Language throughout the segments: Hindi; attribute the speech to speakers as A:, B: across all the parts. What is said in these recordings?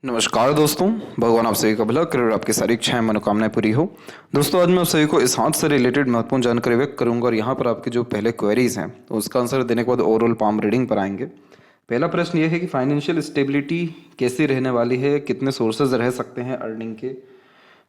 A: नमस्कार दोस्तों, भगवान आप सभी का भला करे और आपकी सारी इच्छाएं मनोकामनाएं पूरी हो। दोस्तों, आज मैं आप सभी को इस हाथ से रिलेटेड महत्वपूर्ण जानकारी व्यक्त करूंगा और यहाँ पर आपकी जो पहले क्वेरीज हैं तो उसका आंसर देने के बाद ओवरऑल पाम रीडिंग पर आएंगे। पहला प्रश्न ये है कि फाइनेंशियल स्टेबिलिटी कैसी रहने वाली है, कितने सोर्सेज रह सकते हैं अर्निंग के।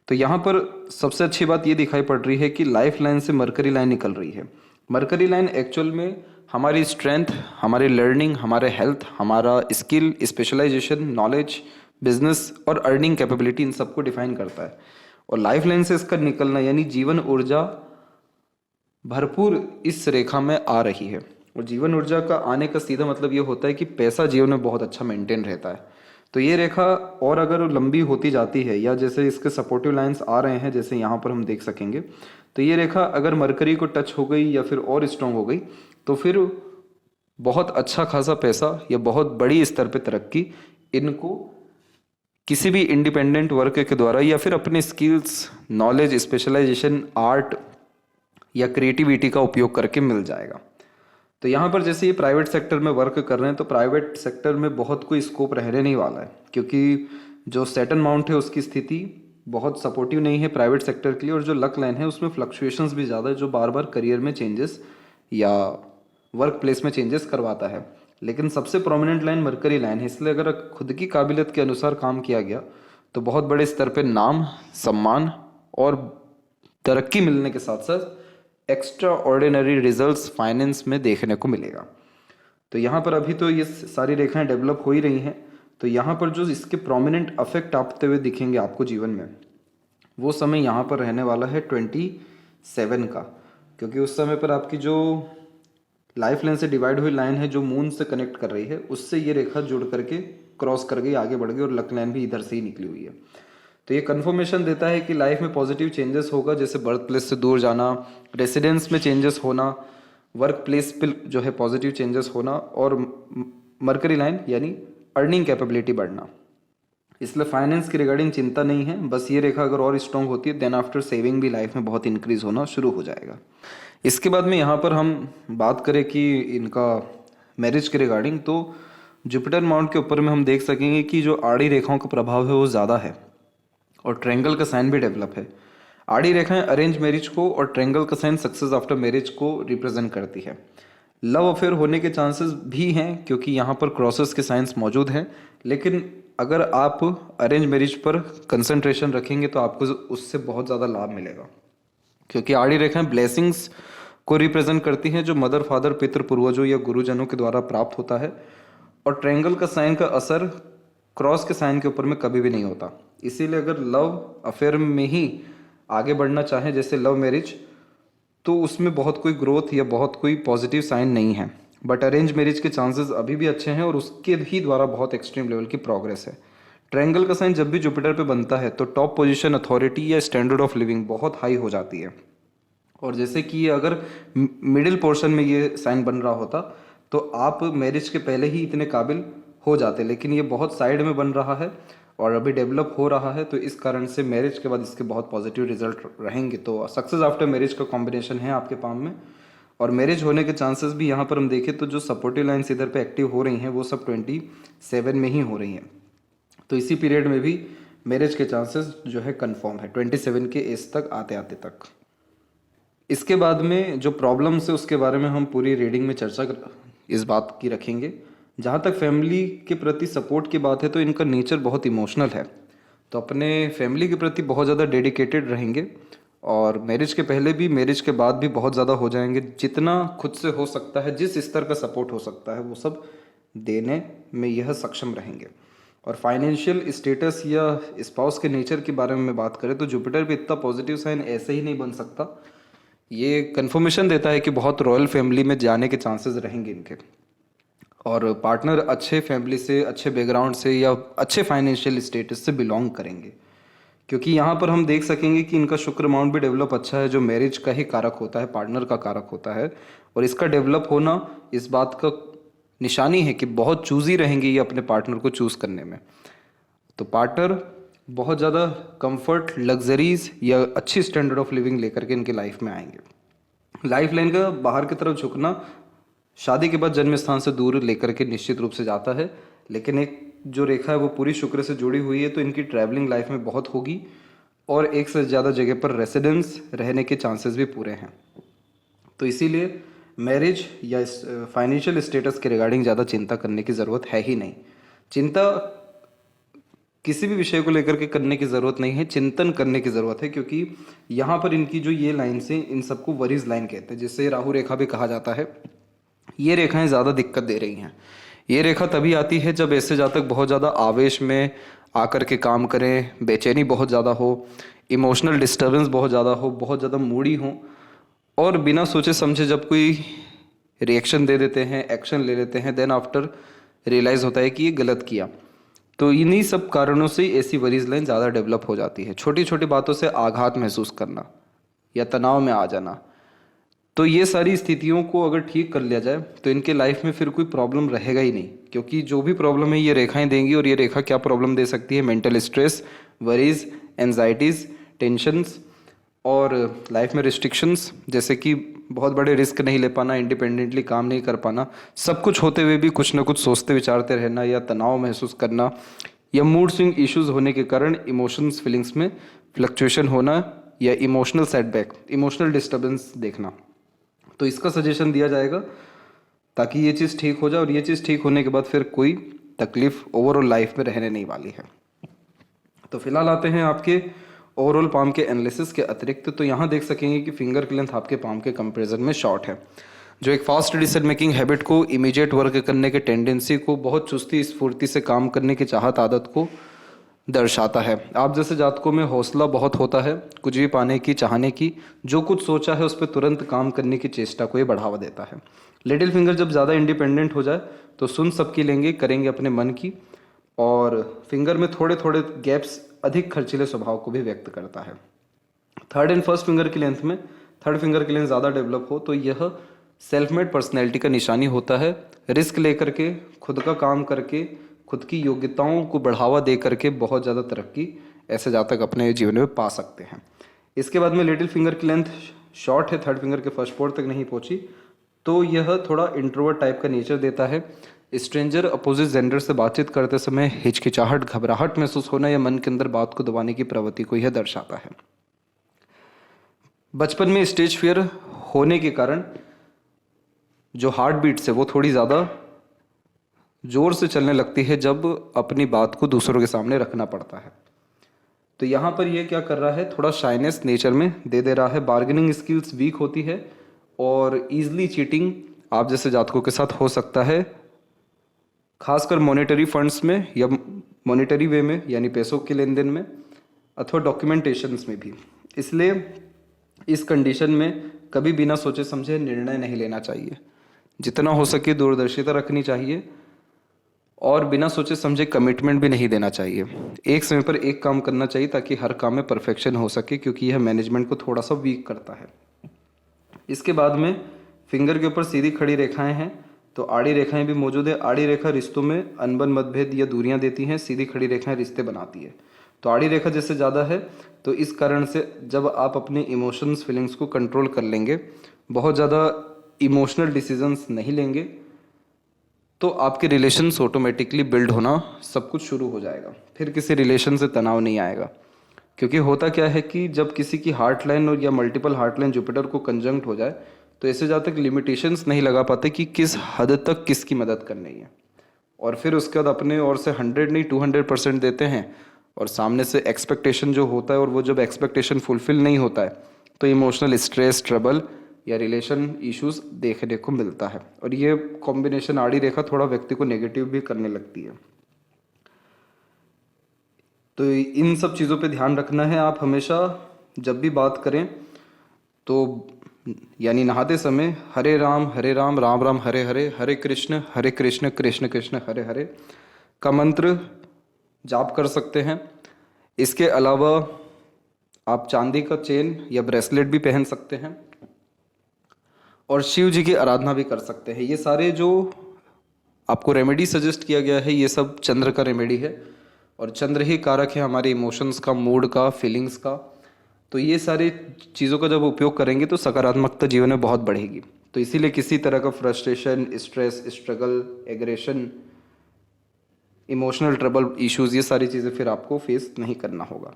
A: तो यहाँ पर सबसे अच्छी बात ये दिखाई पड़ रही है कि लाइफ लाइन से मरकरी लाइन निकल रही है। मरकरी लाइन एक्चुअल में हमारी स्ट्रेंथ, हमारी लर्निंग, हमारे हेल्थ, हमारा स्किल, स्पेशलाइजेशन, नॉलेज, बिजनेस और अर्निंग कैपेबिलिटी इन सबको डिफाइन करता है। और लाइफ लाइन से इसका निकलना यानी जीवन ऊर्जा भरपूर इस रेखा में आ रही है। और जीवन ऊर्जा का आने का सीधा मतलब ये होता है कि पैसा जीवन में बहुत अच्छा मेंटेन रहता है। तो ये रेखा और अगर लंबी होती जाती है या जैसे इसके सपोर्टिव लाइंस आ रहे हैं जैसे यहाँ पर हम देख सकेंगे, तो ये रेखा अगर मरकरी को टच हो गई या फिर और स्ट्रांग हो गई तो फिर बहुत अच्छा खासा पैसा या बहुत बड़ी स्तर पे तरक्की इनको किसी भी इंडिपेंडेंट वर्क के द्वारा या फिर अपने स्किल्स, नॉलेज, स्पेशलाइजेशन, आर्ट या क्रिएटिविटी का उपयोग करके मिल जाएगा। तो यहाँ पर जैसे ये प्राइवेट सेक्टर में वर्क कर रहे हैं तो प्राइवेट सेक्टर में बहुत कोई स्कोप रहने नहीं वाला है, क्योंकि जो सेटन माउंट है उसकी स्थिति बहुत सपोर्टिव नहीं है प्राइवेट सेक्टर के लिए। और जो लक लाइन है उसमें फ्लक्चुएशंस भी ज़्यादा है जो बार बार करियर में चेंजेस या वर्क प्लेस में चेंजेस करवाता है। लेकिन सबसे प्रोमिनेंट लाइन मरकरी लाइन है, इसलिए अगर खुद की काबिलियत के अनुसार काम किया गया तो बहुत बड़े स्तर पे नाम, सम्मान और तरक्की मिलने के साथ साथ एक्स्ट्रा ऑर्डिनरी रिजल्ट्स फाइनेंस में देखने को मिलेगा। तो यहाँ पर अभी तो ये सारी रेखाएं डेवलप हो ही रही हैं। तो यहाँ पर जो इसके प्रोमिनेंट अफेक्ट आते हुए दिखेंगे आपको जीवन में, वो समय यहाँ पर रहने वाला है 27 का, क्योंकि उस समय पर आपकी जो लाइफ लाइन से डिवाइड हुई लाइन है जो मून से कनेक्ट कर रही है, उससे ये रेखा जुड़ करके क्रॉस कर गई, आगे बढ़ गई और लक लाइन भी इधर से ही निकली हुई है। तो ये कंफर्मेशन देता है कि लाइफ में पॉजिटिव चेंजेस होगा, जैसे बर्थ प्लेस से दूर जाना, रेसिडेंस में चेंजेस होना, वर्क प्लेस पे जो है पॉजिटिव चेंजेस होना और मरकरी लाइन यानी अर्निंग कैपेबिलिटी बढ़ना। इसलिए फाइनेंस की रिगार्डिंग चिंता नहीं है। बस ये रेखा अगर और स्ट्रॉन्ग होती है देन आफ्टर सेविंग भी लाइफ में बहुत इंक्रीज होना शुरू हो जाएगा। इसके बाद में यहाँ पर हम बात करें कि इनका मैरिज के रिगार्डिंग, तो जुपिटर माउंट के ऊपर में हम देख सकेंगे कि जो आड़ी रेखाओं का प्रभाव है वो ज़्यादा है और ट्रायंगल का साइन भी डेवलप है। आड़ी रेखाएं अरेंज मैरिज को और ट्रायंगल का साइन सक्सेस आफ्टर मैरिज को रिप्रेजेंट करती है। लव अफेयर होने के चांसेस भी हैं क्योंकि यहाँ पर क्रॉसेस के साइंस मौजूद हैं, लेकिन अगर आप अरेंज मैरिज पर कंसंट्रेशन रखेंगे तो आपको उससे बहुत ज़्यादा लाभ मिलेगा, क्योंकि आड़ी रेखाएं ब्लेसिंग्स को रिप्रेजेंट करती हैं जो मदर, फादर, पितृ, पूर्वजों या गुरुजनों के द्वारा प्राप्त होता है। और ट्रायंगल का साइन का असर क्रॉस के साइन के ऊपर में कभी भी नहीं होता। इसीलिए अगर लव अफेयर में ही आगे बढ़ना चाहें जैसे लव मैरिज, तो उसमें बहुत कोई ग्रोथ या बहुत कोई पॉजिटिव साइन नहीं है। बट अरेंज मैरिज के चांसेस अभी भी अच्छे हैं और उसके ही द्वारा बहुत एक्सट्रीम लेवल की प्रोग्रेस है। ट्रायंगल का साइन जब भी जुपिटर पे बनता है तो टॉप पोजीशन, अथॉरिटी या स्टैंडर्ड ऑफ लिविंग बहुत हाई हो जाती है। और जैसे कि अगर मिडिल पोर्शन में ये साइन बन रहा होता तो आप मैरिज के पहले ही इतने काबिल हो जाते, लेकिन ये बहुत साइड में बन रहा है और अभी डेवलप हो रहा है, तो इस कारण से मैरिज के बाद इसके बहुत पॉजिटिव रिजल्ट रहेंगे। तो सक्सेस आफ्टर मैरिज का कॉम्बिनेशन है आपके पाम में। और मैरिज होने के चांसेस भी यहाँ पर हम देखें तो जो सपोर्टिव लाइन्स इधर पे एक्टिव हो रही हैं वो सब 27 में ही हो रही हैं। तो इसी पीरियड में भी मैरिज के चांसेस जो है कंफर्म है 27 के एज तक आते आते तक। इसके बाद में जो प्रॉब्लम्स है उसके बारे में हम पूरी रीडिंग में चर्चा इस बात की रखेंगे। जहाँ तक फैमिली के प्रति सपोर्ट की बात है तो इनका नेचर बहुत इमोशनल है, तो अपने फैमिली के प्रति बहुत ज़्यादा डेडिकेटेड रहेंगे और मैरिज के पहले भी, मैरिज के बाद भी बहुत ज़्यादा हो जाएंगे। जितना खुद से हो सकता है, जिस स्तर का सपोर्ट हो सकता है वो सब देने में यह सक्षम रहेंगे। और फाइनेंशियल स्टेटस या स्पाउस के नेचर के बारे में बात करें तो जुपिटर भी इतना पॉजिटिव साइन ऐसे ही नहीं बन सकता। ये कंफर्मेशन देता है कि बहुत रॉयल फैमिली में जाने के चांसेस रहेंगे इनके, और पार्टनर अच्छे फैमिली से, अच्छे बैकग्राउंड से या अच्छे फाइनेंशियल स्टेटस से बिलोंग करेंगे। क्योंकि यहाँ पर हम देख सकेंगे कि इनका शुक्र माउंट भी डेवलप अच्छा है जो मैरिज का ही कारक होता है, पार्टनर का कारक होता है। और इसका डेवलप होना इस बात का निशानी है कि बहुत चूजी रहेंगे ये अपने पार्टनर को चूज़ करने में। तो पार्टनर बहुत ज़्यादा कंफर्ट, लग्जरीज या अच्छी स्टैंडर्ड ऑफ लिविंग लेकर के इनके लाइफ में आएंगे। लाइफ लाइन का बाहर की तरफ झुकना शादी के बाद जन्म स्थान से दूर लेकर के निश्चित रूप से जाता है, लेकिन एक जो रेखा है वो पूरी शुक्र से जुड़ी हुई है, तो इनकी ट्रैवलिंग लाइफ में बहुत होगी और एक से ज़्यादा जगह पर रेसिडेंस रहने के चांसेस भी पूरे हैं। तो इसीलिए मैरिज या फाइनेंशियल स्टेटस के रिगार्डिंग ज़्यादा चिंता करने की ज़रूरत है ही नहीं। चिंता किसी भी विषय को लेकर के करने की ज़रूरत नहीं है, चिंतन करने की ज़रूरत है, क्योंकि यहाँ पर इनकी जो ये लाइन्स हैं इन सबको वरीज लाइन कहते हैं, जिससे राहु रेखा भी कहा जाता है। ये रेखाएं ज़्यादा दिक्कत दे रही हैं। ये रेखा तभी आती है जब ऐसे जातक बहुत ज़्यादा आवेश में आकर के काम करें, बेचैनी बहुत ज़्यादा हो, इमोशनल डिस्टर्बेंस बहुत ज़्यादा हो, बहुत ज़्यादा मूडी हो, और बिना सोचे समझे जब कोई रिएक्शन दे देते हैं, एक्शन ले लेते हैं, देन आफ्टर रियलाइज़ होता है कि ये गलत किया। तो इन्हीं सब कारणों से ऐसी वरीज लाइन ज़्यादा डेवलप हो जाती है। छोटी छोटी बातों से आघात महसूस करना या तनाव में आ जाना, तो ये सारी स्थितियों को अगर ठीक कर लिया जाए तो इनके लाइफ में फिर कोई प्रॉब्लम रहेगा ही नहीं, क्योंकि जो भी प्रॉब्लम है ये रेखाएं देंगी। और ये रेखा क्या प्रॉब्लम दे सकती है? Mental stress, worries, anxieties, tensions और लाइफ में रिस्ट्रिक्शंस, जैसे कि बहुत बड़े रिस्क नहीं ले पाना, इंडिपेंडेंटली काम नहीं कर पाना, सब कुछ होते हुए भी कुछ ना कुछ सोचते विचारते रहना, या तनाव महसूस करना, या मूड स्विंग इश्यूज होने के कारण इमोशंस फीलिंग्स में फ्लक्चुएशन होना, या इमोशनल सेटबैक, इमोशनल डिस्टर्बेंस देखना। तो इसका सजेशन दिया जाएगा ताकि ये चीज़ ठीक हो जाए, और ये चीज़ ठीक होने के बाद फिर कोई तकलीफ ओवरऑल लाइफ में रहने नहीं वाली है। तो फिलहाल आते हैं आपके ओवरऑल पाम के एनालिसिस के अतिरिक्त। तो यहाँ देख सकेंगे कि फिंगर की लेंथ आपके पाम के कंपैरिजन में शॉर्ट है, जो एक फास्ट डिसीजन मेकिंग हैबिट को, इमीडिएट वर्क करने के टेंडेंसी को, बहुत चुस्ती स्फूर्ति से काम करने की चाहत आदत को दर्शाता है। आप जैसे जातकों में हौसला बहुत होता है, कुछ भी पाने की, चाहने की, जो कुछ सोचा है उस पर तुरंत काम करने की चेष्टा को ये बढ़ावा देता है। लिटिल फिंगर जब ज़्यादा इंडिपेंडेंट हो जाए तो सुन सबकी लेंगे, करेंगे अपने मन की, और फिंगर में थोड़े थोड़े गैप्स अधिक खर्चीले स्वभाव को भी व्यक्त करता है। थर्ड एंड फर्स्ट फिंगर की लेंथ में, थर्ड फिंगर की लेंथ ज़्यादा डेवलप हो तो यह सेल्फ मेड पर्सनैलिटी का निशानी होता है। रिस्क लेकर के, खुद का काम करके, खुद की योग्यताओं को बढ़ावा दे करके बहुत ज़्यादा तरक्की ऐसे जातक अपने जीवन में पा सकते हैं। इसके बाद में लिटिल फिंगर की लेंथ शॉर्ट है, थर्ड फिंगर के फर्स्ट पोर्ट तक नहीं पहुंची, तो यह थोड़ा इंट्रोवर्ट टाइप का नेचर देता है। स्ट्रेंजर, अपोजिट जेंडर से बातचीत करते समय हिचकिचाहट, घबराहट महसूस होना या मन के अंदर बात को दबाने की प्रवृत्ति को यह दर्शाता है। बचपन में स्टेज फियर होने के कारण जो हार्ट बीट्स है वो थोड़ी ज़्यादा जोर से चलने लगती है जब अपनी बात को दूसरों के सामने रखना पड़ता है। तो यहाँ पर ये क्या कर रहा है, थोड़ा शाइनेस नेचर में दे रहा है। बार्गेनिंग स्किल्स वीक होती है और ईजिली चीटिंग आप जैसे जातकों के साथ हो सकता है, खासकर मॉनेटरी फंड्स में या मॉनेटरी वे में, यानी पैसों के लेन देन में, अथवा डॉक्यूमेंटेशंस में भी। इसलिए इस कंडीशन में कभी बिना सोचे समझे निर्णय नहीं लेना चाहिए। जितना हो सके दूरदर्शिता रखनी चाहिए और बिना सोचे समझे कमिटमेंट भी नहीं देना चाहिए। एक समय पर एक काम करना चाहिए ताकि हर काम में परफेक्शन हो सके, क्योंकि यह मैनेजमेंट को थोड़ा सा वीक करता है। इसके बाद में फिंगर के ऊपर सीधी खड़ी रेखाएं हैं, तो आड़ी रेखाएं भी मौजूद है। आड़ी रेखा रिश्तों में अनबन, मतभेद या दूरियां देती हैं, सीधी खड़ी रेखाएं रिश्ते बनाती है। तो आड़ी रेखा जैसे ज़्यादा है तो इस कारण से जब आप अपने इमोशंस, फीलिंग्स को कंट्रोल कर लेंगे, बहुत ज़्यादा इमोशनल डिसीजंस नहीं लेंगे, तो आपके रिलेशंस ऑटोमेटिकली बिल्ड होना सब कुछ शुरू हो जाएगा। फिर किसी रिलेशन से तनाव नहीं आएगा, क्योंकि होता क्या है कि जब किसी की हार्ट लाइन और या मल्टीपल हार्ट लाइन जुपिटर को कंजंक्ट हो जाए तो ऐसे जहाँ तक लिमिटेशंस नहीं लगा पाते कि किस हद तक किसकी मदद करनी है, और फिर उसके बाद अपने ओर से 100 नहीं 200% देते हैं, और सामने से एक्सपेक्टेशन जो होता है, और वो जब एक्सपेक्टेशन फुलफिल नहीं होता है तो इमोशनल स्ट्रेस, ट्रबल या रिलेशन इश्यूज देखने को मिलता है। और ये कॉम्बिनेशन आड़ी रेखा थोड़ा व्यक्ति को नेगेटिव भी करने लगती है। तो इन सब चीज़ों पे ध्यान रखना है। आप हमेशा जब भी बात करें तो यानी नहाते समय हरे राम राम राम हरे हरे, हरे कृष्ण कृष्ण कृष्ण हरे हरे का मंत्र जाप कर सकते हैं। इसके अलावा आप चांदी का चेन या ब्रेसलेट भी पहन सकते हैं और शिव जी की आराधना भी कर सकते हैं। ये सारे जो आपको रेमेडी सजेस्ट किया गया है ये सब चंद्र का रेमेडी है, और चंद्र ही कारक है हमारे इमोशंस का, मूड का, फीलिंग्स का। तो ये सारी चीज़ों का जब उपयोग करेंगे तो सकारात्मकता जीवन में बहुत बढ़ेगी। तो इसीलिए किसी तरह का frustration, stress, struggle, aggression emotional trouble issues, ये सारी चीज़ें फिर आपको फेस नहीं करना होगा।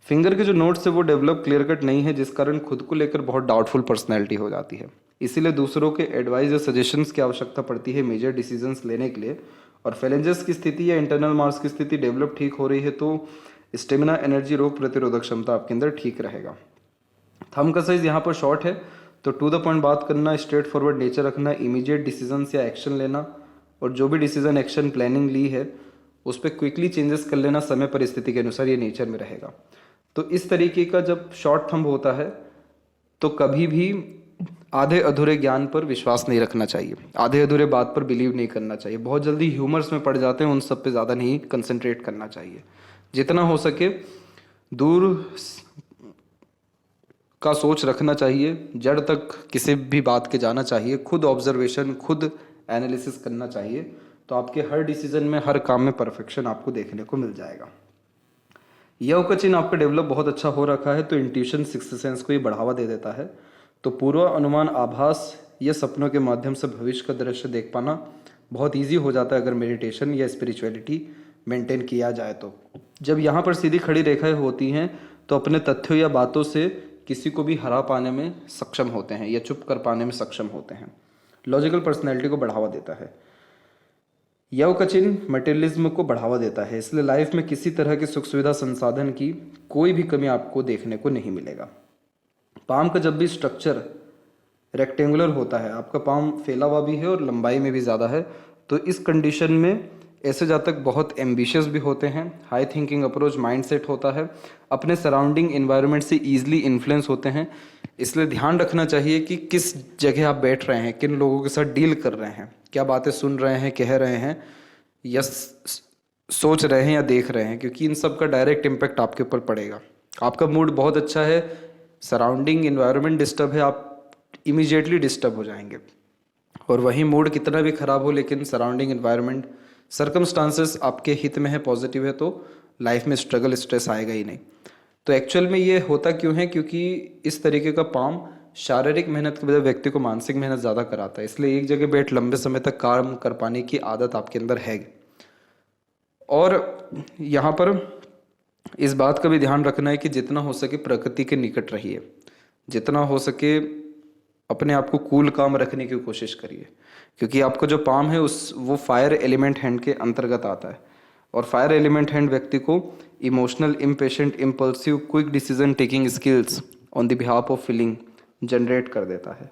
A: फिंगर के जो नोट्स है वो डेवलप क्लियर कट नहीं है, जिस कारण खुद को लेकर बहुत डाउटफुल पर्सनैलिटी हो जाती है। इसीलिए दूसरों के एडवाइस या सजेशंस की आवश्यकता पड़ती है मेजर डिसीजंस लेने के लिए। और फेलेंजेस की स्थिति या इंटरनल मार्क्स की स्थिति डेवलप ठीक हो रही है तो स्टेमिना, एनर्जी, रोग प्रतिरोधक क्षमता आपके अंदर ठीक रहेगा। थंब का साइज यहाँ पर शॉर्ट है तो टू द पॉइंट बात करना, स्ट्रेट फॉरवर्ड नेचर रखना, इमीडिएट डिसीजंस या एक्शन लेना, और जो भी डिसीजन एक्शन प्लानिंग ली है उस पर क्विकली चेंजेस कर लेना समय परिस्थिति के अनुसार, ये नेचर में रहेगा। तो इस तरीके का जब शॉर्ट थंब होता है तो कभी भी आधे अधूरे ज्ञान पर विश्वास नहीं रखना चाहिए, आधे अधूरे बात पर बिलीव नहीं करना चाहिए, बहुत जल्दी ह्यूमर्स में पड़ जाते हैं, उन सब पे ज़्यादा नहीं कंसंट्रेट करना चाहिए। जितना हो सके दूर का सोच रखना चाहिए, जड़ तक किसी भी बात के जाना चाहिए, खुद ऑब्जर्वेशन, खुद एनालिसिस करना चाहिए, तो आपके हर डिसीजन में, हर काम में परफेक्शन आपको देखने को मिल जाएगा। यह का चिन्ह आपका डेवलप बहुत अच्छा हो रखा है तो इंट्यूशन, सिक्स्थ सेंस को ये बढ़ावा दे देता है। तो पूर्व अनुमान, आभास या सपनों के माध्यम से भविष्य का दृश्य देख पाना बहुत ईजी हो जाता है अगर मेडिटेशन या स्पिरिचुअलिटी मेंटेन किया जाए तो। जब यहाँ पर सीधी खड़ी रेखाएं होती हैं तो अपने तथ्यों या बातों से किसी को भी हरा पाने में सक्षम होते हैं या चुप कर पाने में सक्षम होते हैं। लॉजिकल पर्सनैलिटी को बढ़ावा देता है। यव का चिन्ह मटेरियलिज्म को बढ़ावा देता है, इसलिए लाइफ में किसी तरह की सुख सुविधा संसाधन की कोई भी कमी आपको देखने को नहीं मिलेगा। पाम का जब भी स्ट्रक्चर रेक्टेंगुलर होता है, आपका पाम फैला हुआ भी है और लंबाई में भी ज़्यादा है, तो इस कंडीशन में ऐसे जातक बहुत एम्बिशियस भी होते हैं, high thinking approach mind set होता है, अपने सराउंडिंग इन्वायरमेंट से ईजिली इन्फ्लुएंस होते हैं। इसलिए ध्यान रखना चाहिए कि किस जगह आप बैठ रहे हैं, किन लोगों के साथ डील कर रहे हैं, क्या बातें सुन रहे हैं, कह रहे हैं या सोच रहे हैं या देख रहे हैं, क्योंकि इन सब का डायरेक्ट इम्पैक्ट आपके ऊपर पड़ेगा। आपका मूड बहुत अच्छा है, सराउंडिंग इन्वायरमेंट डिस्टर्ब है, आप इमीडिएटली डिस्टर्ब हो जाएंगे। और वही मूड कितना भी खराब हो लेकिन सराउंडिंग इन्वायरमेंट, सर्कमस्टांसेस आपके हित में है, पॉजिटिव है, तो लाइफ में स्ट्रगल, स्ट्रेस आएगा ही नहीं। तो एक्चुअल में ये होता क्यों है, क्योंकि इस तरीके का पाम शारीरिक मेहनत के बजाय व्यक्ति को मानसिक मेहनत ज़्यादा कराता है, इसलिए एक जगह बैठ लंबे समय तक काम कर पाने की आदत आपके अंदर है। और यहाँ पर इस बात का भी ध्यान रखना है कि जितना हो सके प्रकृति के निकट रहिए, जितना हो सके अपने आप को कूल काम रखने की कोशिश करिए, क्योंकि आपका जो पाम है वो फायर एलिमेंट हैंड के अंतर्गत आता है, और फायर एलिमेंट हैंड व्यक्ति को emotional, impatient, impulsive, quick decision taking skills on the behalf of feeling generate कर देता है।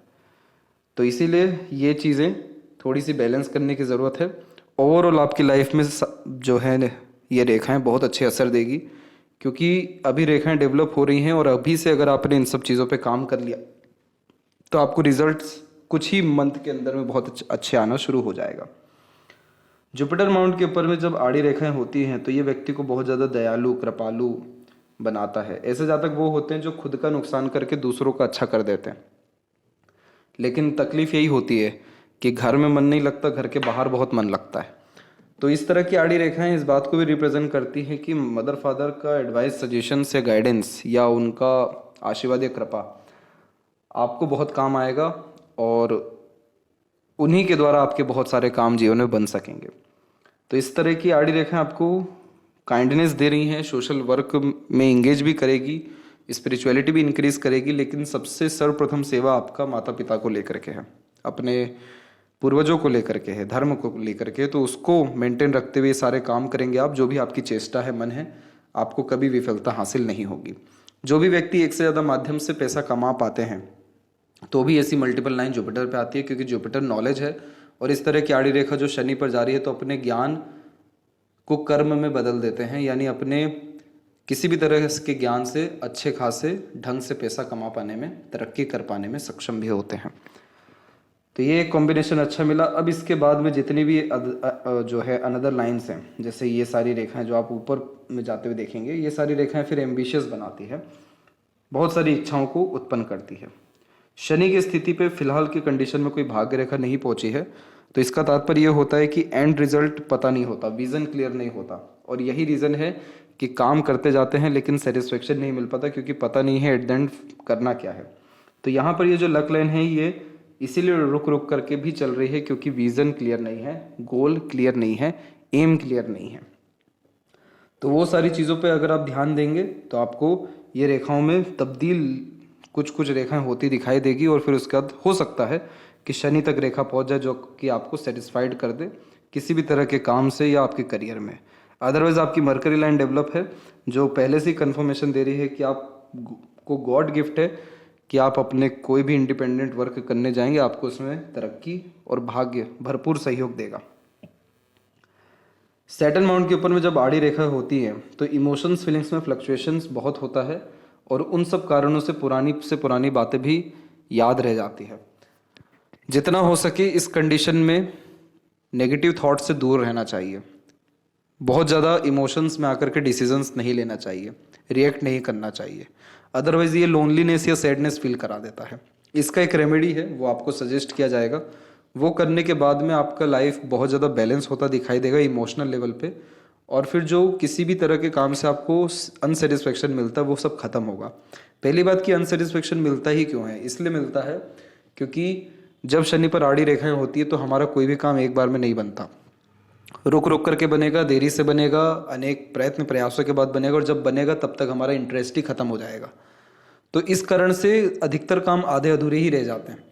A: तो इसीलिए ये चीज़ें थोड़ी सी बैलेंस करने की ज़रूरत है। ओवरऑल आपकी लाइफ में जो है ये रेखाएं बहुत अच्छे असर देगी, क्योंकि अभी रेखाएं डेवलप हो रही हैं और अभी से अगर आपने इन सब चीज़ों पे काम कर लिया तो आपको रिजल्ट्स कुछ ही मंथ के अंदर में बहुत अच्छे आना शुरू हो जाएगा। जुपिटर माउंट के ऊपर में जब आड़ी रेखाएं होती हैं तो ये व्यक्ति को बहुत ज़्यादा दयालु, कृपालु बनाता है। ऐसे जातक वो होते हैं जो खुद का नुकसान करके दूसरों का अच्छा कर देते हैं, लेकिन तकलीफ यही होती है कि घर में मन नहीं लगता, घर के बाहर बहुत मन लगता है। तो इस तरह की आड़ी रेखाएं इस बात को भी रिप्रेजेंट करती हैं कि मदर फादर का एडवाइस, सजेशन या गाइडेंस या उनका आशीर्वाद या कृपा आपको बहुत काम आएगा और उन्हीं के द्वारा आपके बहुत सारे काम जीवन में बन सकेंगे। तो इस तरह की आड़ी रेखाएं आपको काइंडनेस दे रही हैं, सोशल वर्क में इंगेज भी करेगी, स्पिरिचुअलिटी भी इंक्रीज करेगी, लेकिन सबसे सर्वप्रथम सेवा आपका माता पिता को लेकर के है, अपने पूर्वजों को लेकर के है, धर्म को लेकर के। तो उसको मेंटेन रखते हुए सारे काम करेंगे आप, जो भी आपकी चेष्टा है, मन है, आपको कभी विफलता हासिल नहीं होगी। जो भी व्यक्ति एक से ज़्यादा माध्यम से पैसा कमा पाते हैं तो भी ऐसी मल्टीपल लाइन जुपिटर पे आती है, क्योंकि जुपिटर नॉलेज है। और इस तरह की आड़ी रेखा जो शनि पर जा रही है तो अपने ज्ञान को कर्म में बदल देते हैं, यानी अपने किसी भी तरह के ज्ञान से अच्छे खासे ढंग से पैसा कमा पाने में, तरक्की कर पाने में सक्षम भी होते हैं। तो ये एक कॉम्बिनेशन अच्छा मिला। अब इसके बाद में जितनी भी जो है अनदर लाइंस हैं, जैसे ये सारी रेखाएं जो आप ऊपर में जाते हुए देखेंगे, ये सारी रेखाएं फिर एम्बिशियस बनाती है, बहुत सारी इच्छाओं को उत्पन्न करती है। शनि की स्थिति पे फिलहाल की कंडीशन में कोई भाग्य रेखा नहीं पहुंची है, तो इसका तात्पर्य यह होता है कि एंड रिजल्ट पता नहीं होता, विजन क्लियर नहीं होता। और यही रीज़न है कि काम करते जाते हैं लेकिन सेटिस्फेक्शन नहीं मिल पाता, क्योंकि पता नहीं है एट द एंड करना क्या है। तो यहाँ पर ये जो लक लाइन है ये इसीलिए रुक रुक करके भी चल रही है, क्योंकि विजन क्लियर नहीं है, गोल क्लियर नहीं है, एम क्लियर नहीं है। तो वो सारी चीज़ों पे अगर आप ध्यान देंगे तो आपको ये रेखाओं में तब्दील कुछ कुछ रेखाएं होती दिखाई देगी, और फिर उसके बाद हो सकता है कि शनि तक रेखा पहुंच जाए जो कि आपको सेटिस्फाइड कर दे किसी भी तरह के काम से या आपके करियर में। अदरवाइज आपकी मरकरी लाइन डेवलप है जो पहले से ही कन्फर्मेशन दे रही है कि आप को गॉड गिफ्ट है कि आप अपने कोई भी इंडिपेंडेंट वर्क करने जाएंगे, आपको उसमें तरक्की और भाग्य भरपूर सहयोग देगा। सैटर्न माउंट के ऊपर में जब आड़ी रेखा होती है तो इमोशंस फीलिंग्स में फ्लक्चुएशंस बहुत होता है, और उन सब कारणों से पुरानी बातें भी याद रह जाती है। जितना हो सके इस कंडीशन में नेगेटिव थॉट से दूर रहना चाहिए। बहुत ज़्यादा इमोशंस में आकर के डिसीजंस नहीं लेना चाहिए, रिएक्ट नहीं करना चाहिए, अदरवाइज ये लोनलीनेस या सैडनेस फील करा देता है। इसका एक रेमेडी है, वो आपको सजेस्ट किया जाएगा। वो करने के बाद में आपका लाइफ बहुत ज़्यादा बैलेंस होता दिखाई देगा इमोशनल लेवल पे, और फिर जो किसी भी तरह के काम से आपको अनसेटिस्फेक्शन मिलता है वो सब खत्म होगा। पहली बात कि अनसेटिस्फेक्शन मिलता ही क्यों है, इसलिए मिलता है क्योंकि जब शनि पर आड़ी रेखाएं होती है तो हमारा कोई भी काम एक बार में नहीं बनता, रुक रुक करके बनेगा, देरी से बनेगा, अनेक प्रयत्न प्रयासों के बाद बनेगा, और जब बनेगा तब तक हमारा इंटरेस्ट ही खत्म हो जाएगा। तो इस कारण से अधिकतर काम आधे अधूरे ही रह जाते हैं।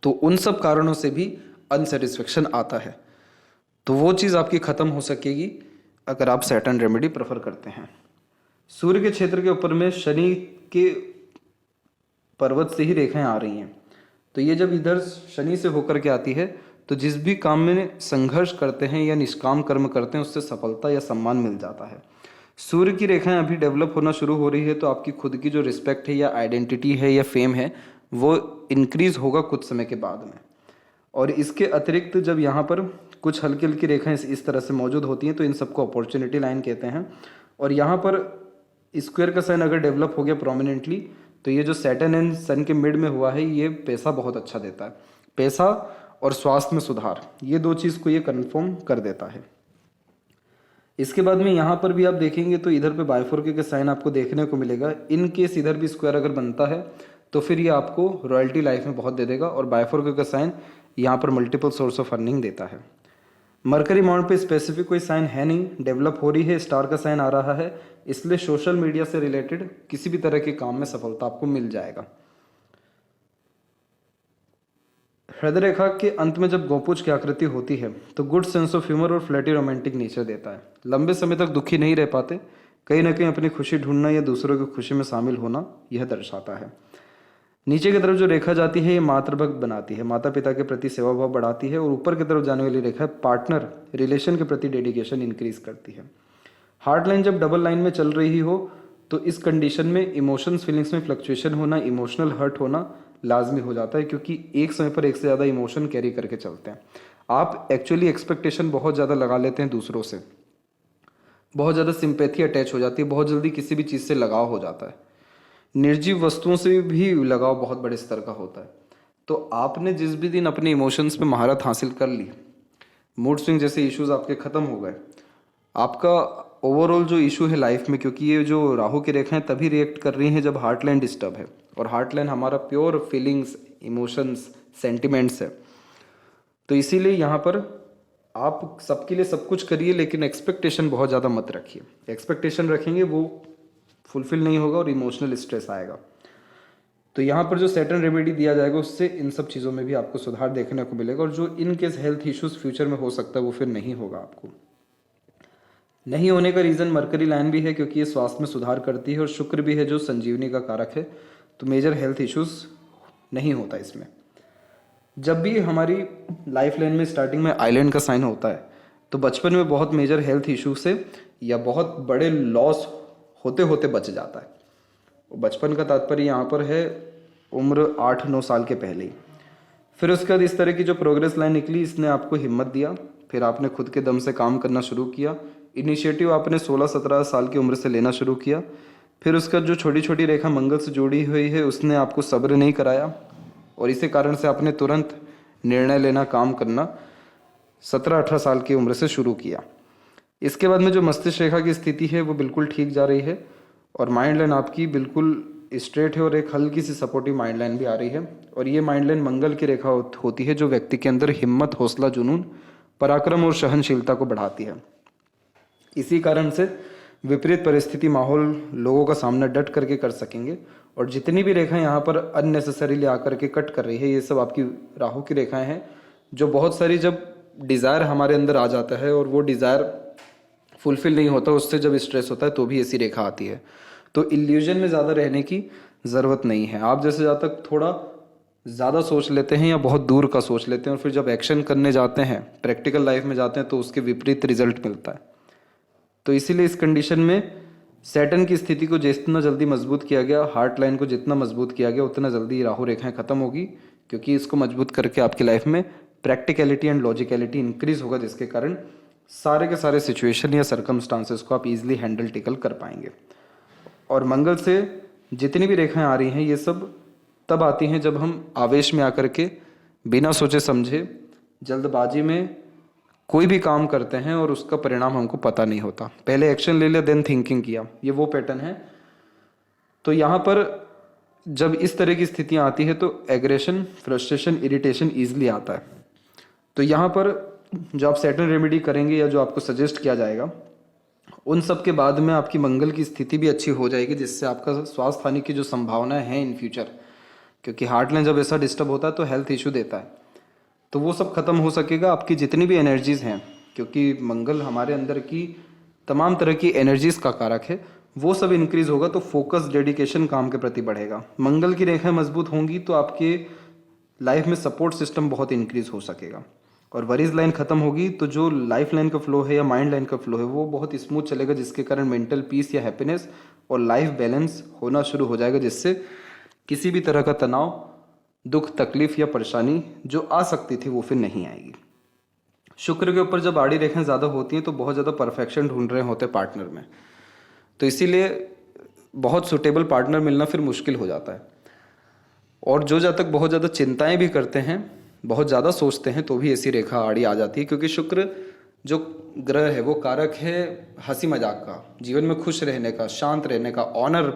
A: तो उन सब कारणों से भी अनसेटिस्फेक्शन आता है, तो वो चीज़ आपकी खत्म हो सकेगी अगर आप सैटर्न रेमेडी प्रेफर करते हैं। सूर्य के क्षेत्र के ऊपर में शनि के पर्वत से ही रेखाएं आ रही हैं, तो ये जब इधर शनि से होकर के आती है तो जिस भी काम में संघर्ष करते हैं या निष्काम कर्म करते हैं उससे सफलता या सम्मान मिल जाता है। सूर्य की रेखाएं अभी डेवलप होना शुरू हो रही है तो आपकी खुद की जो रिस्पेक्ट है या आइडेंटिटी है या फेम है वो इंक्रीज होगा कुछ समय के बाद में। और इसके अतिरिक्त जब यहाँ पर कुछ हल्की हल्की रेखाएं इस तरह से मौजूद होती हैं तो इन सबको अपॉर्चुनिटी लाइन कहते हैं। और यहाँ पर स्क्वायर का साइन अगर डेवलप हो गया प्रोमिनेंटली तो ये जो सैटर्न एंड सन के मिड में हुआ है ये पैसा बहुत अच्छा देता है। पैसा और स्वास्थ्य में सुधार, ये दो चीज़ को ये कन्फर्म कर देता है। इसके बाद में यहाँ पर भी आप देखेंगे तो इधर पे बाइफोरके का साइन आपको देखने को मिलेगा। इन केस इधर भी स्क्वायर अगर बनता है तो फिर ये आपको रॉयल्टी लाइफ में बहुत दे देगा, और बाइफोरके का साइन यहाँ पर मल्टीपल सोर्स ऑफ अर्निंग देता है। मरकरी माउंट पे स्पेसिफिक कोई साइन है नहीं, डेवलप हो रही है, स्टार का साइन आ रहा है, इसलिए सोशल मीडिया से रिलेटेड किसी भी तरह के काम में सफलता आपको मिल जाएगा। हृदय रेखा के अंत में जब गोपुज की आकृति होती है तो गुड सेंस ऑफ ह्यूमर और फ्लर्टी रोमांटिक नेचर देता है। लंबे समय तक दुखी नहीं रह पाते, कहीं ना कहीं अपनी खुशी ढूंढना या दूसरों की खुशी में शामिल होना यह दर्शाता है। नीचे की तरफ जो रेखा जाती है ये मातृभक्त बनाती है, माता पिता के प्रति सेवा भाव बढ़ाती है, और ऊपर की तरफ जाने वाली रेखा पार्टनर रिलेशन के प्रति डेडिकेशन इंक्रीज करती है। हार्ट लाइन जब डबल लाइन में चल रही हो तो इस कंडीशन में इमोशंस फीलिंग्स में फ्लक्चुएशन होना, इमोशनल हर्ट होना लाजमी हो जाता है, क्योंकि एक समय पर एक से ज़्यादा इमोशन कैरी करके चलते हैं। आप एक्चुअली एक्सपेक्टेशन बहुत ज़्यादा लगा लेते हैं दूसरों से, बहुत ज़्यादा सिंपैथी अटैच हो जाती है, बहुत जल्दी किसी भी चीज़ से लगाव हो जाता है, निर्जीव वस्तुओं से भी लगाव बहुत बड़े स्तर का होता है। तो आपने जिस भी दिन अपने इमोशंस पे महारत हासिल कर ली, मूड स्विंग जैसे इश्यूज आपके ख़त्म हो गए, आपका ओवरऑल जो इशू है लाइफ में, क्योंकि ये जो राहु की रेखाएं तभी रिएक्ट कर रही हैं जब हार्ट लाइन डिस्टर्ब है, और हार्ट लाइन हमारा प्योर फीलिंग्स, इमोशंस, सेंटिमेंट्स है। तो इसीलिए यहाँ पर आप सबके लिए सब कुछ करिए, लेकिन एक्सपेक्टेशन बहुत ज़्यादा मत रखिए। एक्सपेक्टेशन रखेंगे वो फुलफिल नहीं होगा और इमोशनल स्ट्रेस आएगा। तो यहाँ पर जो सैटर्न रेमेडी दिया जाएगा उससे इन सब चीज़ों में भी आपको सुधार देखने को मिलेगा, और जो in case health issues future में हो सकता है वो फिर नहीं होगा। आपको नहीं होने का रीज़न मरकरी लाइन भी है क्योंकि ये स्वास्थ्य में सुधार करती है, और शुक्र भी है जो संजीवनी का कारक है, तो मेजर हेल्थ इश्यूज नहीं होता इसमें। जब भी हमारी लाइफ लाइन में स्टार्टिंग में आइलैंड का साइन होता है तो बचपन में बहुत मेजर हेल्थ इश्यू से या बहुत बड़े लॉस होते होते बच जाता है। बचपन का तात्पर्य यहाँ पर है उम्र 8-9 साल के पहले ही। फिर उसके बाद इस तरह की जो प्रोग्रेस लाइन निकली इसने आपको हिम्मत दिया, फिर आपने खुद के दम से काम करना शुरू किया, इनिशिएटिव आपने 16-17 साल की उम्र से लेना शुरू किया। फिर उसका जो छोटी छोटी रेखा मंगल से जुड़ी हुई है उसने आपको सब्र नहीं कराया, और इसी कारण से आपने तुरंत निर्णय लेना, काम करना 17-18 साल की उम्र से शुरू किया। इसके बाद में जो मस्तिष्क रेखा की स्थिति है वो बिल्कुल ठीक जा रही है, और माइंड लाइन आपकी बिल्कुल स्ट्रेट है, और एक हल्की सी सपोर्टिव माइंड लाइन भी आ रही है। और ये माइंड लाइन मंगल की रेखा होती है जो व्यक्ति के अंदर हिम्मत, हौसला, जुनून पराक्रम और सहनशीलता को बढ़ाती है। इसी कारण से विपरीत परिस्थिति माहौल लोगों का सामना डट करके कर सकेंगे। और जितनी भी रेखाएं यहाँ पर अननेसेसरीली आकर के कट कर रही है, ये सब आपकी राहु की रेखाएं हैं, जो बहुत सारी जब डिज़ायर हमारे अंदर आ जाता है और वो डिज़ायर फुलफिल नहीं होता, उससे जब स्ट्रेस होता है तो भी ऐसी रेखा आती है। तो इल्यूजन में ज़्यादा रहने की ज़रूरत नहीं है। आप जैसे जहाँ तक थोड़ा ज़्यादा सोच लेते हैं या बहुत दूर का सोच लेते हैं और फिर जब एक्शन करने जाते हैं, प्रैक्टिकल लाइफ में जाते हैं, तो उसके विपरीत रिजल्ट मिलता है। तो इसीलिए इस कंडीशन में सैटर्न की स्थिति को जितना जल्दी मजबूत किया गया, हार्ट लाइन को जितना मजबूत किया गया, उतना जल्दी राहु रेखाएं खत्म होगी, क्योंकि इसको मजबूत करके आपकी लाइफ में प्रैक्टिकलिटी एंड लॉजिकलिटी इंक्रीज होगा, जिसके कारण सारे के सारे सिचुएशन या सर्कमस्टांसेस को आप इजीली हैंडल टेकल कर पाएंगे। और मंगल से जितनी भी रेखाएं आ रही हैं, ये सब तब आती हैं जब हम आवेश में आकर के बिना सोचे समझे जल्दबाजी में कोई भी काम करते हैं और उसका परिणाम हमको पता नहीं होता। पहले एक्शन ले लिया, देन थिंकिंग किया, ये वो पैटर्न है। तो यहाँ पर जब इस तरह की स्थितियाँ आती है तो एग्रेशन, फ्रस्ट्रेशन, इरिटेशन ईजिली आता है। तो यहाँ पर जो आप सैटर्न रेमेडी करेंगे या जो आपको सजेस्ट किया जाएगा, उन सब के बाद में आपकी मंगल की स्थिति भी अच्छी हो जाएगी, जिससे आपका स्वास्थ्य हानि की जो संभावनाएं हैं इन फ्यूचर, क्योंकि हार्ट लाइन जब ऐसा डिस्टर्ब होता है तो हेल्थ इशू देता है, तो वो सब खत्म हो सकेगा। आपकी जितनी भी एनर्जीज हैं, क्योंकि मंगल हमारे अंदर की तमाम तरह की एनर्जीज का कारक है, वो सब इंक्रीज होगा, तो फोकस, डेडिकेशन काम के प्रति बढ़ेगा। मंगल की रेखाएं मजबूत होंगी तो आपके लाइफ में सपोर्ट सिस्टम बहुत इंक्रीज हो सकेगा। और वरीज लाइन खत्म होगी तो जो लाइफ लाइन का फ्लो है या माइंड लाइन का फ्लो है वो बहुत स्मूथ चलेगा, जिसके कारण मेंटल पीस या हैप्पीनेस और लाइफ बैलेंस होना शुरू हो जाएगा, जिससे किसी भी तरह का तनाव, दुख, तकलीफ या परेशानी जो आ सकती थी वो फिर नहीं आएगी। शुक्र के ऊपर जब आड़ी रेखाएं ज़्यादा होती हैं तो बहुत ज़्यादा परफेक्शन ढूंढ रहे होते पार्टनर में, तो इसीलिए बहुत सुटेबल पार्टनर मिलना फिर मुश्किल हो जाता है। और जो जब तक बहुत ज़्यादा चिंताएं भी करते हैं, बहुत ज़्यादा सोचते हैं, तो भी ऐसी रेखा आड़ी आ जाती है, क्योंकि शुक्र जो ग्रह है वो कारक है हंसी मजाक का, जीवन में खुश रहने का, शांत रहने का, ऑनर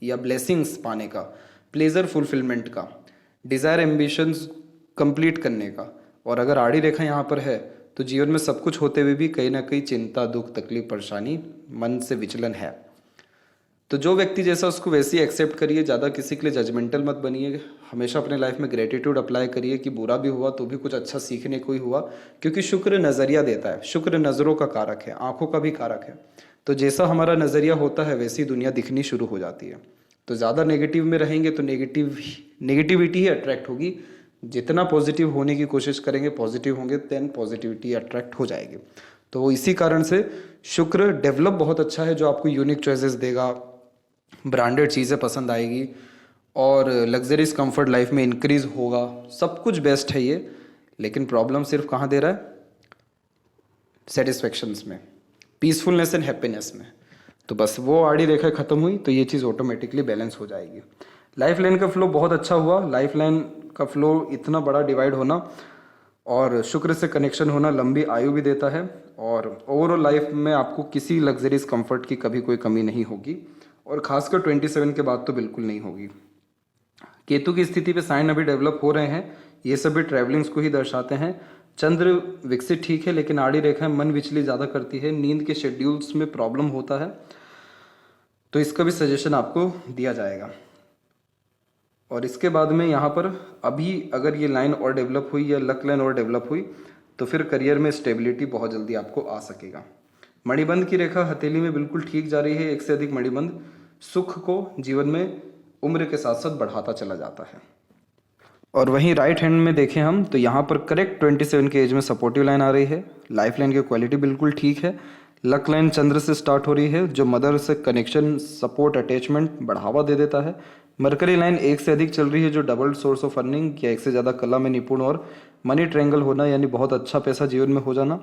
A: या ब्लेसिंग्स पाने का, प्लेजर फुलफिलमेंट का, डिज़ायर एम्बिशंस कंप्लीट करने का। और अगर आड़ी रेखा यहाँ पर है तो जीवन में सब कुछ होते हुए भी कहीं ना कहीं चिंता, दुख, तकलीफ, परेशानी, मन से विचलन है। तो जो व्यक्ति जैसा उसको वैसे ही एक्सेप्ट करिए, ज़्यादा किसी के लिए जजमेंटल मत बनिए। हमेशा अपने लाइफ में ग्रेटिट्यूड अप्लाई करिए कि बुरा भी हुआ तो भी कुछ अच्छा सीखने को ही हुआ, क्योंकि शुक्र नज़रिया देता है। शुक्र नज़रों का कारक है, आंखों का भी कारक है। तो जैसा हमारा नज़रिया होता है वैसी दुनिया दिखनी शुरू हो जाती है। तो ज़्यादा नेगेटिव में रहेंगे तो नेगेटिविटी ही अट्रैक्ट होगी। जितना पॉजिटिव होने की कोशिश करेंगे, पॉजिटिव होंगे, देन पॉजिटिविटी अट्रैक्ट हो जाएगी। तो इसी कारण से शुक्र डेवलप बहुत अच्छा है, जो आपको यूनिक चॉइसेस देगा, ब्रांडेड चीज़ें पसंद आएगी और लग्जरीज कंफर्ट लाइफ में इंक्रीज होगा। सब कुछ बेस्ट है ये, लेकिन प्रॉब्लम सिर्फ कहाँ दे रहा है? सेटिस्फेक्शंस में, पीसफुलनेस एंड हैप्पीनेस में। तो बस वो आड़ी रेखा खत्म हुई तो ये चीज़ ऑटोमेटिकली बैलेंस हो जाएगी। लाइफ लाइन का फ्लो बहुत अच्छा हुआ। लाइफ लाइन का फ्लो इतना बड़ा डिवाइड होना और शुक्र से कनेक्शन होना लंबी आयु भी देता है, और ओवरऑल लाइफ में आपको किसी लग्जरीज कंफर्ट की कभी कोई कमी नहीं होगी, और खासकर 27 के बाद तो बिल्कुल नहीं होगी। केतु की स्थिति पे साइन अभी डेवलप हो रहे हैं, ये सभी ट्रैवलिंग्स को ही दर्शाते हैं। चंद्र विकसित ठीक है, लेकिन आड़ी रेखाएं मन विचली ज़्यादा करती है, नींद के शेड्यूल्स में प्रॉब्लम होता है, तो इसका भी सजेशन आपको दिया जाएगा। और इसके बाद में यहाँ पर अभी अगर ये लाइन और डेवलप हुई या लक लाइन और डेवलप हुई तो फिर करियर में स्टेबिलिटी बहुत जल्दी आपको आ सकेगा। मणिबंध की रेखा हथेली में बिल्कुल ठीक जा रही है। एक से अधिक मणिबंध सुख को जीवन में उम्र के साथ साथ बढ़ाता चला जाता है। और वहीं राइट हैंड में देखें हम तो यहाँ पर करेक्ट 27 के एज में सपोर्टिव लाइन आ रही है। लाइफ लाइन की क्वालिटी बिल्कुल ठीक है। लक लाइन चंद्र से स्टार्ट हो रही है, जो मदर से कनेक्शन, सपोर्ट, अटैचमेंट बढ़ावा दे देता है। मरकरी लाइन एक से अधिक चल रही है, जो डबल सोर्स ऑफ अर्निंग या एक से ज़्यादा कला में निपुण और मनी ट्रायंगल होना, यानी बहुत अच्छा पैसा जीवन में हो जाना।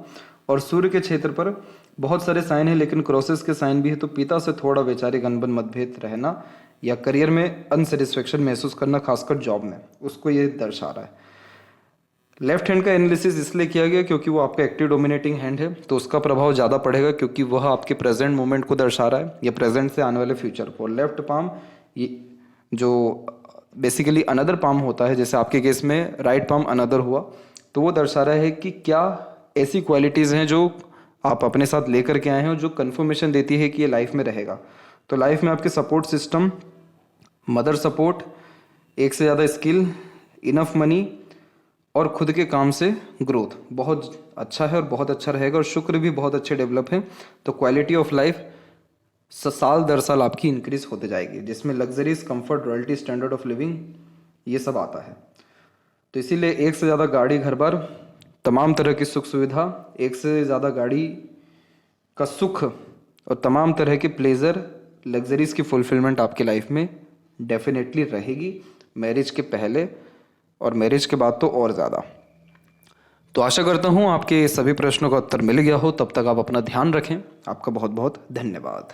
A: और सूर्य के क्षेत्र पर बहुत सारे साइन है, लेकिन क्रॉसेस के साइन भी है, तो पिता से थोड़ा वैचारिक अनबन, मतभेद रहना या करियर में अनसेटिस्फेक्शन महसूस करना, खासकर जॉब में, उसको ये दर्शा रहा है। लेफ्ट हैंड का एनालिसिस इसलिए किया गया क्योंकि वो आपका एक्टिव डोमिनेटिंग हैंड है, तो उसका प्रभाव ज़्यादा पड़ेगा, क्योंकि वह आपके प्रेजेंट मोमेंट को दर्शा रहा है या प्रेजेंट से आने वाले फ्यूचर को। लेफ्ट पाम ये जो बेसिकली अनदर पाम होता है, जैसे आपके केस में राइट पाम अनदर हुआ, तो वो दर्शा रहा है कि क्या ऐसी क्वालिटीज़ हैं जो आप अपने साथ लेकर के आए हैं और जो कन्फर्मेशन देती है कि ये लाइफ में रहेगा। तो लाइफ में आपके सपोर्ट सिस्टम, मदर सपोर्ट, एक से ज़्यादा स्किल, इनफ मनी और खुद के काम से ग्रोथ बहुत अच्छा है और बहुत अच्छा रहेगा, और शुक्र भी बहुत अच्छे डेवलप हैं। तो क्वालिटी ऑफ लाइफ साल दर साल आपकी इंक्रीज होते जाएगी, जिसमें luxuries, comfort, royalty, standard of living, ये सब आता है। तो इसीलिए एक से ज़्यादा गाड़ी, घर बार, तमाम तरह की सुख सुविधा, एक से ज़्यादा गाड़ी का सुख और तमाम तरह के प्लेजर, लग्जरीज की फुलफिलमेंट आपकी लाइफ में डेफिनेटली रहेगी, मैरिज के पहले और मैरिज के बाद तो और ज़्यादा। तो आशा करता हूँ आपके सभी प्रश्नों का उत्तर मिल गया हो। तब तक आप अपना ध्यान रखें। आपका बहुत बहुत धन्यवाद।